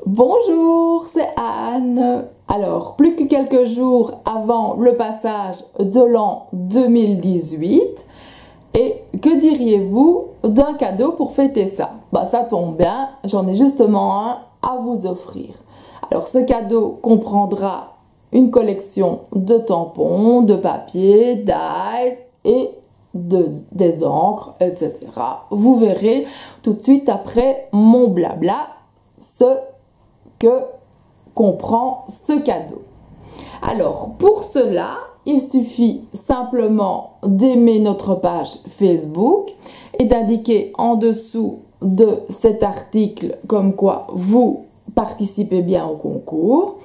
Bonjour, c'est Anne. Alors, plus que quelques jours avant le passage de l'an 2018, et que diriez-vous d'un cadeau pour fêter ça? Ça tombe bien, j'en ai justement un à vous offrir. Alors, ce cadeau comprendra une collection de tampons, de papier, d'ail et des encres, etc. Vous verrez tout de suite après mon blabla ce que comprend ce cadeau. Alors, pour cela, il suffit simplement d'aimer notre page Facebook et d'indiquer en dessous de cet article comme quoi vous participez bien au concours,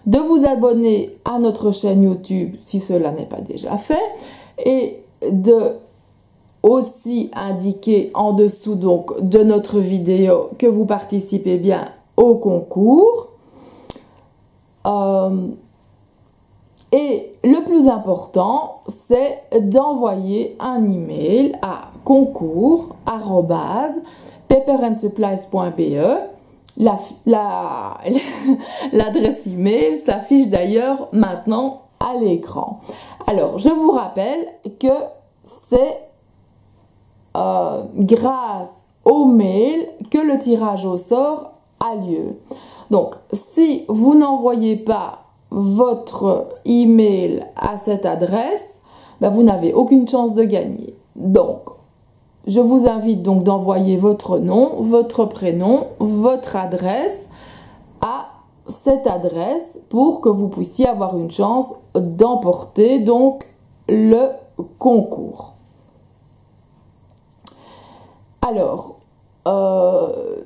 de vous abonner à notre chaîne YouTube si cela n'est pas déjà fait et de aussi indiquer en dessous donc de notre vidéo que vous participez bien au concours. Et le plus important, c'est d'envoyer un email à concours@paperandsupplies.be. L'adresse email s'affiche d'ailleurs maintenant à l'écran. Alors, je vous rappelle que c'est grâce au mail que le tirage au sort a lieu. Donc, si vous n'envoyez pas votre email à cette adresse, vous n'avez aucune chance de gagner. Donc, je vous invite donc d'envoyer votre nom, votre prénom, votre adresse à cette adresse pour que vous puissiez avoir une chance d'emporter donc le concours. Alors,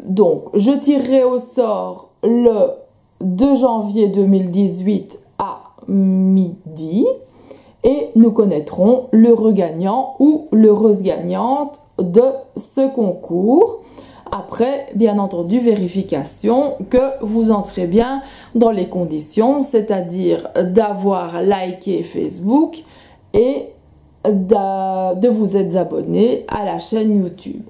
donc, je tirerai au sort le 2 janvier 2018 à midi et nous connaîtrons l'heureux gagnant ou l'heureuse gagnante de ce concours. Après, bien entendu, vérification que vous entrez bien dans les conditions, c'est-à-dire d'avoir liké Facebook et de vous être abonné à la chaîne YouTube.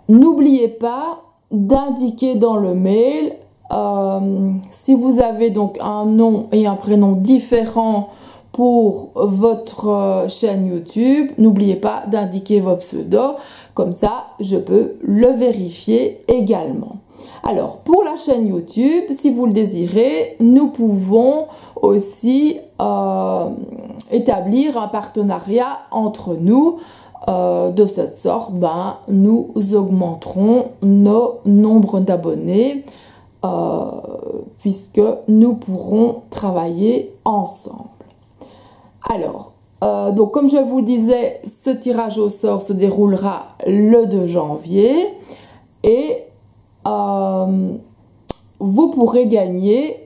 N'oubliez pas d'indiquer dans le mail si vous avez donc un nom et un prénom différents pour votre chaîne YouTube. N'oubliez pas d'indiquer vos pseudos, comme ça je peux le vérifier également. Alors pour la chaîne YouTube, si vous le désirez, nous pouvons aussi établir un partenariat entre nous. De cette sorte, nous augmenterons nos nombres d'abonnés puisque nous pourrons travailler ensemble. Alors, donc comme je vous disais, ce tirage au sort se déroulera le 2 janvier et vous pourrez gagner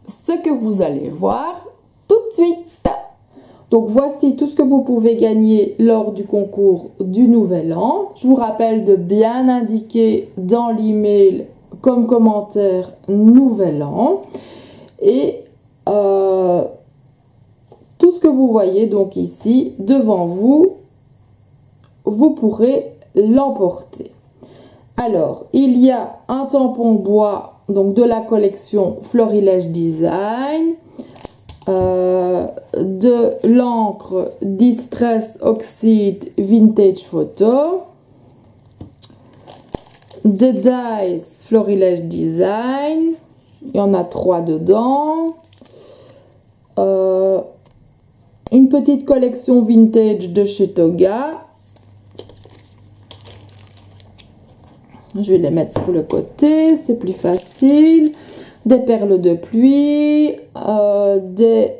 ce que vous allez voir tout de suite. Donc voici tout ce que vous pouvez gagner lors du concours du Nouvel An. Je vous rappelle de bien indiquer dans l'email comme commentaire Nouvel An. Et tout ce que vous voyez donc ici devant vous, vous pourrez l'emporter. Alors, il y a un tampon bois donc de la collection Florilège Design. De l'encre Distress Oxide Vintage Photo, de Dice Florilège Design, il y en a 3 dedans, une petite collection vintage de chez Toga, je vais les mettre sur le côté, c'est plus facile. Des perles de pluie, des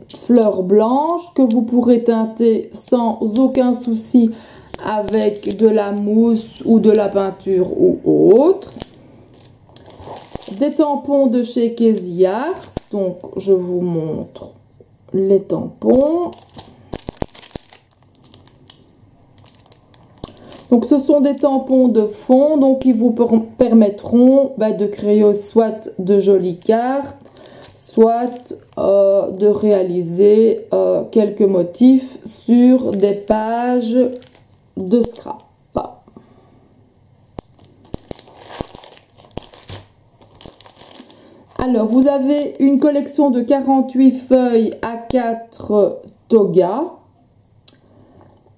fleurs blanches que vous pourrez teinter sans aucun souci avec de la mousse ou de la peinture ou autre. Des tampons de chez Kezia, donc je vous montre les tampons. Donc ce sont des tampons de fond, donc qui vous permettront de créer soit de jolies cartes, soit de réaliser quelques motifs sur des pages de scrap. Alors, vous avez une collection de 48 feuilles A4 Toga.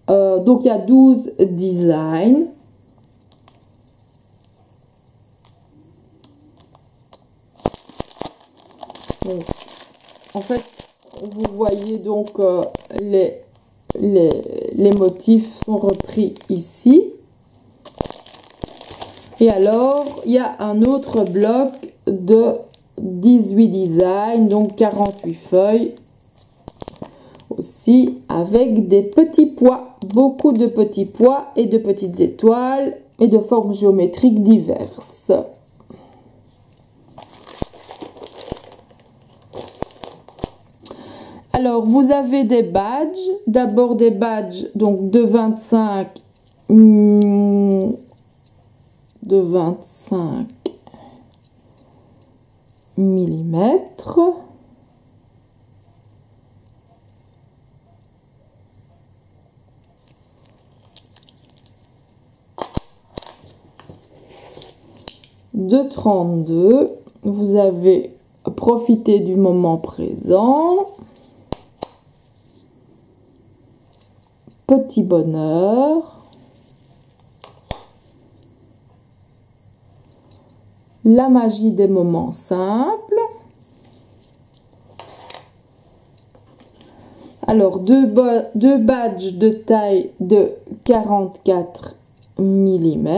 Donc, il y a 12 designs. Donc, en fait, vous voyez donc les motifs sont repris ici. Et alors, il y a un autre bloc de 18 designs, donc 48 feuilles. Aussi avec des petits pois, beaucoup de petits pois et de petites étoiles et de formes géométriques diverses. Alors, vous avez des badges. D'abord des badges donc de 25 millimètres. De 32. Vous avez profité du moment présent. Petit bonheur. La magie des moments simples. Alors, deux badges de taille de 44 mm.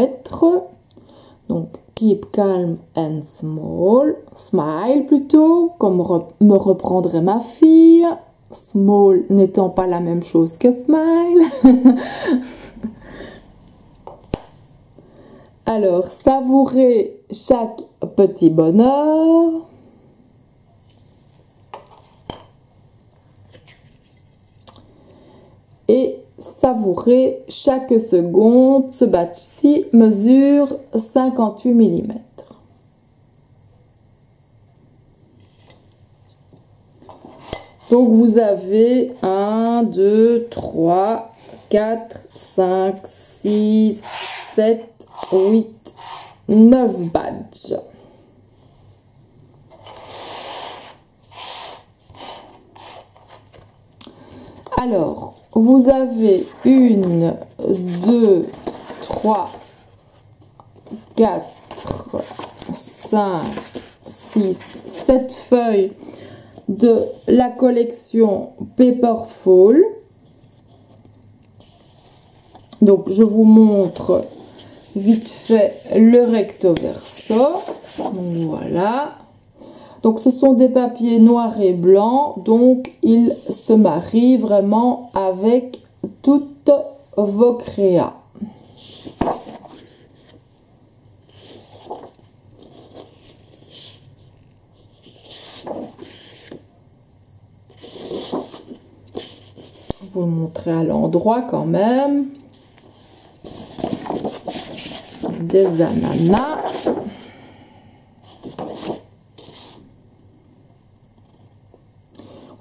Donc, keep calm and small. Smile plutôt, comme me reprendrait ma fille. Small n'étant pas la même chose que smile. Alors, savourez chaque petit bonheur. Et savourez chaque seconde. Ce badge-ci mesure 58 mm. Donc, vous avez 1, 2, 3, 4, 5, 6, 7, 8, 9 badges. Alors, vous avez 1, 2, 3, 4, 5, 6, 7 feuilles de la collection Paperful. Donc, je vous montre vite fait le recto verso. Donc, voilà. Donc, ce sont des papiers noirs et blancs. Donc, ils se marient vraiment avec toutes vos créas. Vous le montrez à l'endroit quand même. Des ananas.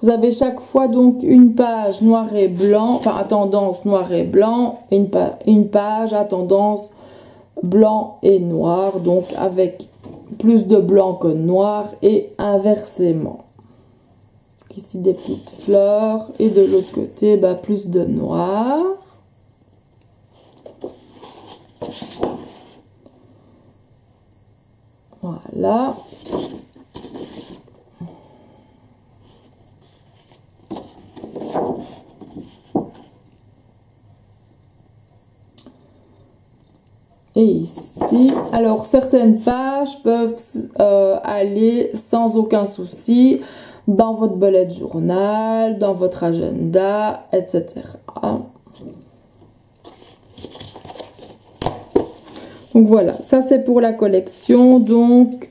Vous avez chaque fois donc une page noir et blanc, enfin à tendance noir et blanc, et une page à tendance blanc et noir, donc avec plus de blanc que de noir et inversement. Ici des petites fleurs et de l'autre côté plus de noir. Voilà. Et ici, alors certaines pages peuvent aller sans aucun souci dans votre bullet journal, dans votre agenda, etc. Donc voilà, ça c'est pour la collection, donc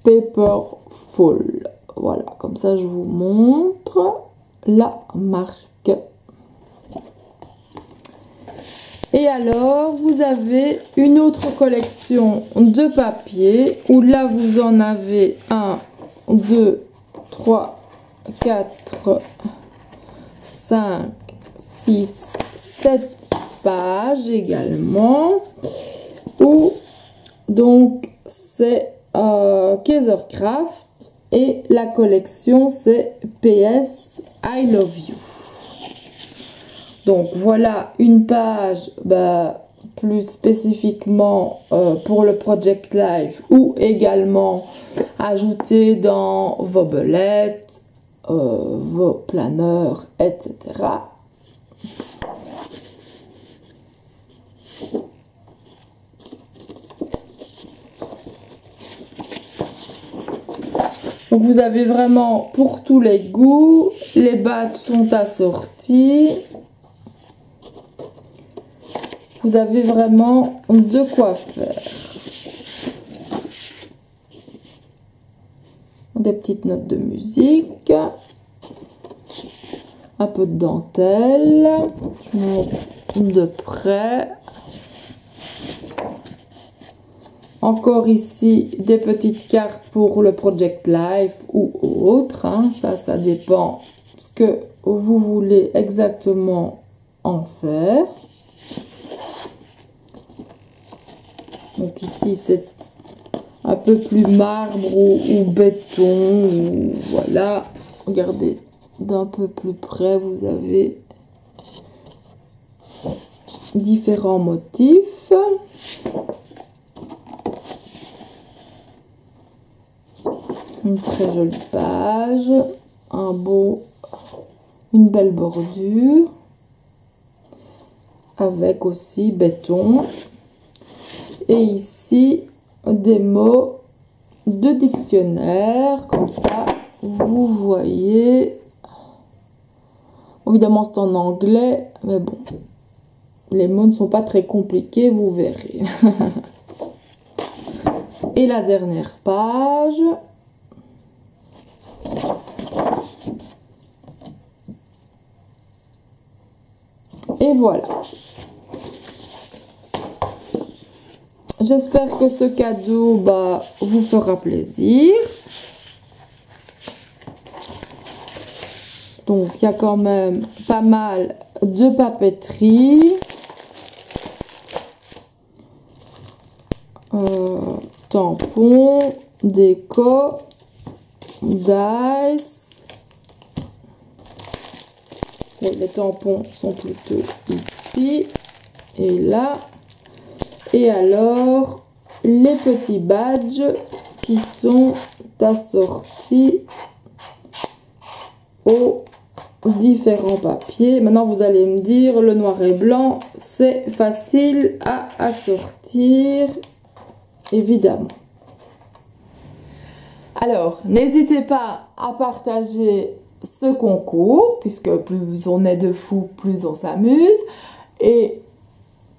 Paperful. Voilà, comme ça je vous montre la marque. Et alors, vous avez une autre collection de papier où là, vous en avez 1, 2, 3, 4, 5, 6, 7 pages également. Où donc, c'est Kaisercraft et la collection c'est PS I Love You. Donc voilà une page plus spécifiquement pour le Project Life ou également ajouter dans vos belettes, vos planeurs, etc. Donc vous avez vraiment pour tous les goûts, les badges sont assortis. Vous avez vraiment de quoi faire. Des petites notes de musique. Un peu de dentelle. Je montre de près. Encore ici, des petites cartes pour le Project Life ou autre. Hein. Ça dépend ce que vous voulez exactement en faire. Donc ici, c'est un peu plus marbre ou béton. Ou, voilà. Regardez d'un peu plus près, vous avez différents motifs. Une très jolie page, une belle bordure, avec aussi béton. Et ici, des mots de dictionnaire, comme ça, vous voyez. Évidemment, c'est en anglais, mais bon, les mots ne sont pas très compliqués, vous verrez. Et la dernière page. Et voilà. J'espère que ce cadeau vous fera plaisir. Donc, il y a quand même pas mal de papeterie. Tampons, déco, dice. Les tampons sont plutôt ici et là. Et alors, les petits badges qui sont assortis aux différents papiers. Maintenant, vous allez me dire, le noir et blanc, c'est facile à assortir, évidemment. Alors, n'hésitez pas à partager ce concours, puisque plus on est de fous, plus on s'amuse, et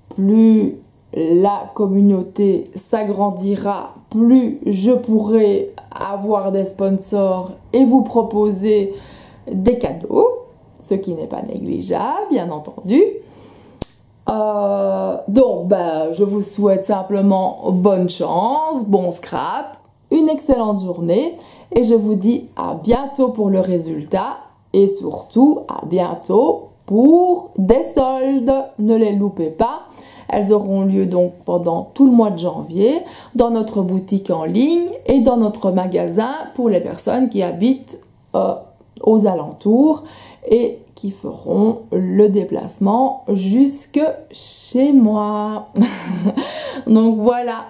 plus la communauté s'agrandira, plus je pourrai avoir des sponsors et vous proposer des cadeaux, ce qui n'est pas négligeable, bien entendu. Donc, je vous souhaite simplement bonne chance, bon scrap, une excellente journée et je vous dis à bientôt pour le résultat et surtout à bientôt pour des soldes. Ne les loupez pas. Elles auront lieu donc pendant tout le mois de janvier dans notre boutique en ligne et dans notre magasin pour les personnes qui habitent aux alentours et qui feront le déplacement jusque chez moi. Donc voilà,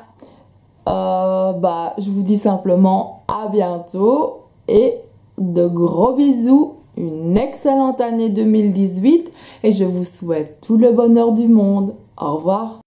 je vous dis simplement à bientôt et de gros bisous, une excellente année 2018 et je vous souhaite tout le bonheur du monde. Au revoir.